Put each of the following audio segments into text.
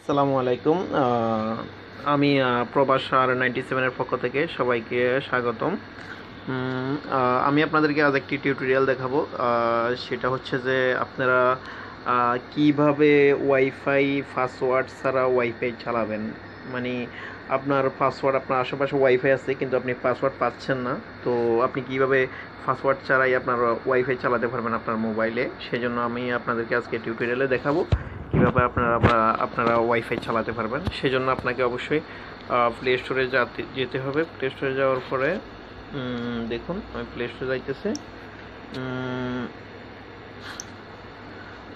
আসসালামু আলাইকুম। আমি প্রবাস আর 97 এর পক্ষ থেকে সবাইকে স্বাগতম। আমি আপনাদেরকে আজ একটি টিউটোরিয়াল দেখাবো। সেটা হচ্ছে যে আপনারা কিভাবে ওয়াইফাই পাসওয়ার্ড ছাড়া ওয়াইফাই চালাবেন। মানে আপনার পাসওয়ার্ড, আপনার আশেপাশে ওয়াইফাই আছে কিন্তু আপনি পাসওয়ার্ড পাচ্ছেন না। তো আপনি কিভাবে পাসওয়ার্ড ছাড়াই আপনার ওয়াইফাই চালাতে পারবেন আপনার মোবাইলে, সেজন্য আমি আপনাদেরকে আজকে টিউটোরিয়ালে দেখাবো কীভাবে আপনারা ওয়াইফাই চালাতে পারবেন। সেজন্য আপনাকে অবশ্যই প্লে স্টোরে যেতে হবে। প্লে স্টোরে যাওয়ার পরে দেখুন, আমি প্লে স্টোরে যাইতেছে।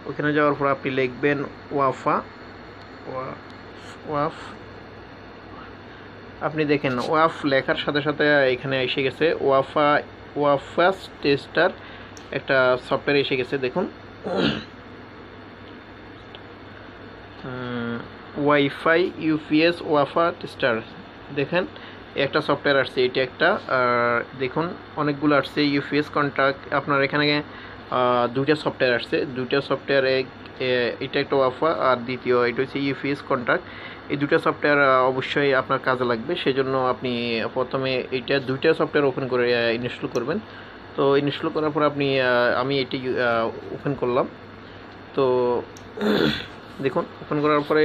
ওখানে যাওয়ার পর আপনি লিখবেন ওয়াফ। আপনি দেখেন ওয়াফ লেখার সাথে সাথে এখানে এসে গেছে ওয়াফাস টেস্টার একটা সফটওয়্যার এসে গেছে। দেখুন ওয়াইফাই ইউপিএস ওয়াফা টেস্টার, দেখেন একটা সফটওয়্যার আসছে। এটা একটা, দেখুন অনেকগুলো আসছে। ইউপিএস কন্ট্যাক্ট, আপনার এখানে দুইটা সফটওয়্যার আসছে। দুইটা সফটওয়্যারে এটা একটা ওয়াফা আর দ্বিতীয় এটা হচ্ছে ইউপিএস কন্ট্যাক্ট। এই দুটো সফটওয়্যার অবশ্যই আপনার কাজে লাগবে। সেজন্য আপনি প্রথমে এইটা দুইটা সফটওয়্যার ওপেন করে ইনস্টল করবেন। তো ইনস্টল করার পর আমি এটি ওপেন করলাম। তো দেখুন ওপেন করার পরে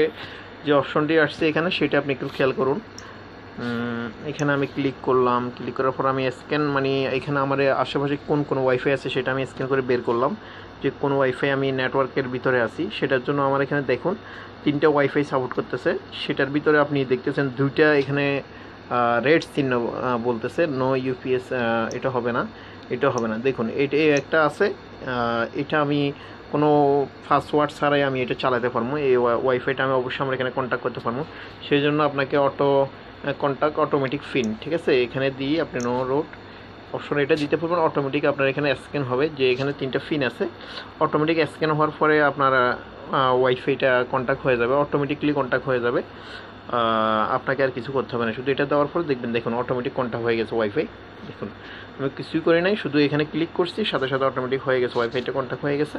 যে অপশনটি আসছে এখানে, সেটা আপনি একটু খেয়াল করুন। এখানে আমি ক্লিক করলাম। ক্লিক করার পর আমি স্ক্যান, মানে এখানে আমার আশেপাশে কোন কোন ওয়াইফাই আছে সেটা আমি স্ক্যান করে বের করলাম, যে কোন ওয়াইফাই আমি নেটওয়ার্কের ভিতরে আছি। সেটার জন্য আমার এখানে দেখুন 3টা ওয়াইফাই সাপোর্ট করতেছে। সেটার ভিতরে আপনি দেখতেছেন 2টা এখানে রেড চিহ্ন বলতেছে নো ইউপিএস, এটা হবে না, এটা হবে না। দেখুন এটা একটা আছে, এটা আমি কোনো পাসওয়ার্ড ছাড়াই আমি এটা চালাতে পারবো। এই ওয়াইফাইটা আমি অবশ্যই আমরা এখানে কন্ট্যাক্ট করতে পারবো। সেই জন্য আপনাকে কন্ট্যাক্ট অটোমেটিক ফিন, ঠিক আছে, এখানে দিয়ে আপনি নো রোড অপশন এটা দিতে পারবেন। অটোমেটিক আপনার এখানে স্ক্যান হবে, যে এখানে 3টা ফিন আছে। অটোমেটিক স্ক্যান হওয়ার পরে আপনার ওয়াইফাইটা কন্ট্যাক্ট হয়ে যাবে, অটোমেটিকলি কন্ট্যাক্ট হয়ে যাবে। আপনাকে আর কিছু করতে হবে না, শুধু এটা দেওয়ার পর দেখুন অটোমেটিক কন্ট্যাক্ট হয়ে গেছে ওয়াইফাই। দেখুন আমি কিছুই করি নাই, শুধু এখানে ক্লিক করছি, সাথে সাথে অটোমেটিক হয়ে গেছে, ওয়াইফাইটা কন্ট্যাক্ট হয়ে গেছে।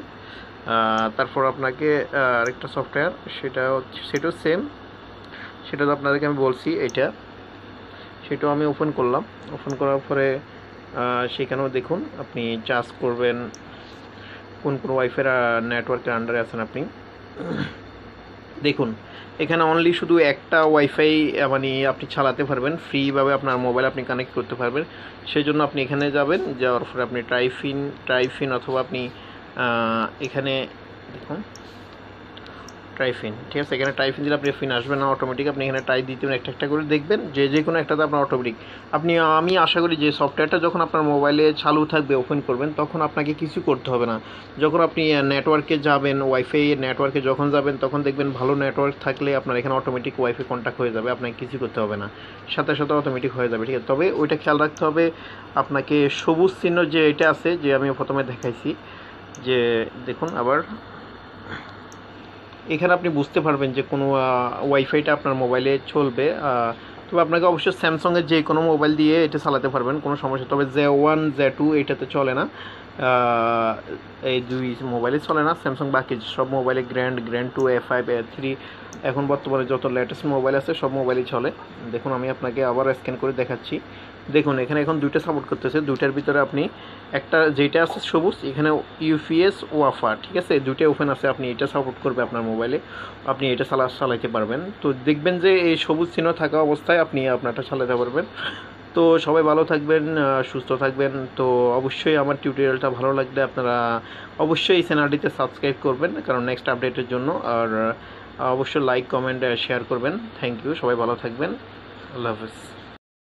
তারপর আপনাকে আরেকটা সফটওয়্যার, সেটাও সেম, সেটা তো আপনাদেরকে আমি বলছি এটা, সেটাও আমি ওপেন করলাম। ওপেন করার পরে সেখানেও দেখুন আপনি চার্জ করবেন কোন কোন ওয়াইফাই নেটওয়ার্কের আন্ডারে আছেন আপনি। দেখুন এখানে অনলি শুধু একটা ওয়াইফাই মানে আপনি চালাতে পারবেন, ফ্রিভাবে আপনার মোবাইল আপনি কানেক্ট করতে পারবেন। সেই জন্য আপনি এখানে যাবেন, যাওয়ার পরে আপনি ট্রাইফিন অথবা আপনি এখানে দেখুন ট্রাইফিন, ঠিক আছে, এখানে ট্রাইফিন দিলে আপনি ফিন আসবে না অটোমেটিক। আপনি এখানে ট্রাই দিতে একটা একটা করে দেখবেন, যে কোনো একটাতে আপনার অটোমেটিক। আমি আশা করি যে সফটওয়্যারটা যখন আপনার মোবাইলে চালু থাকবে, ওপেন করবেন, তখন আপনাকে কিছু করতে হবে না। যখন আপনি নেটওয়ার্কে যাবেন, ওয়াইফাই নেটওয়ার্কে যখন যাবেন, তখন দেখবেন ভালো নেটওয়ার্ক থাকলে আপনার এখানে অটোমেটিক ওয়াইফাই কন্ট্যাক্ট হয়ে যাবে, আপনাকে কিছু করতে হবে না, সাথে সাথে অটোমেটিক হয়ে যাবে, ঠিক আছে। তবে ওইটা খেয়াল রাখতে হবে আপনাকে, সবুজ চিহ্ন যে এটা আছে, যে আমি প্রথমে দেখাইছি, যে দেখুন আবার এখানে আপনি বুঝতে পারবেন যে কোনো ওয়াইফাইটা আপনার মোবাইলে চলবে। তবে আপনাকে অবশ্যই স্যামসাংয়ের যে কোনো মোবাইল দিয়ে এটা চালাতে পারবেন, কোনো সমস্যা। তবে Z1 Z2 এটাতে চলে না, এই দুই মোবাইলে চলে না। স্যামসাং বাকি সব মোবাইলে গ্র্যান্ড 2 A5 A3 এখন বর্তমানে যত লেটেস্ট মোবাইল আছে সব মোবাইলই চলে। দেখুন আমি আপনাকে আবার স্ক্যান করে দেখাচ্ছি। দেখুন এখানে এখন 2টা সাপোর্ট করতেছে। 2টার ভিতরে আপনি একটা যেটা আছে সবুজ, এখানে ইউপিএস ওয়াফা, ঠিক আছে, 2টা ওপেন আছে। আপনি এটা সাপোর্ট করবে আপনার মোবাইলে, আপনি এটা চালাতে পারবেন। তো দেখবেন যে এই সবুজ চিহ্ন থাকা অবস্থায় আপনি আপনারটা চালাতে পারবেন। তো সবাই ভালো থাকবেন, সুস্থ থাকবেন। তো অবশ্যই আমার টিউটোরিয়ালটা ভালো লাগলে আপনারা অবশ্যই এই চ্যানেলটিতে সাবস্ক্রাইব করবেন, কারণ নেক্সট আপডেটের জন্য। আর অবশ্যই লাইক কমেন্ট শেয়ার করবেন। থ্যাংক ইউ, সবাই ভালো থাকবেন। আল্লাহ হাফেজ।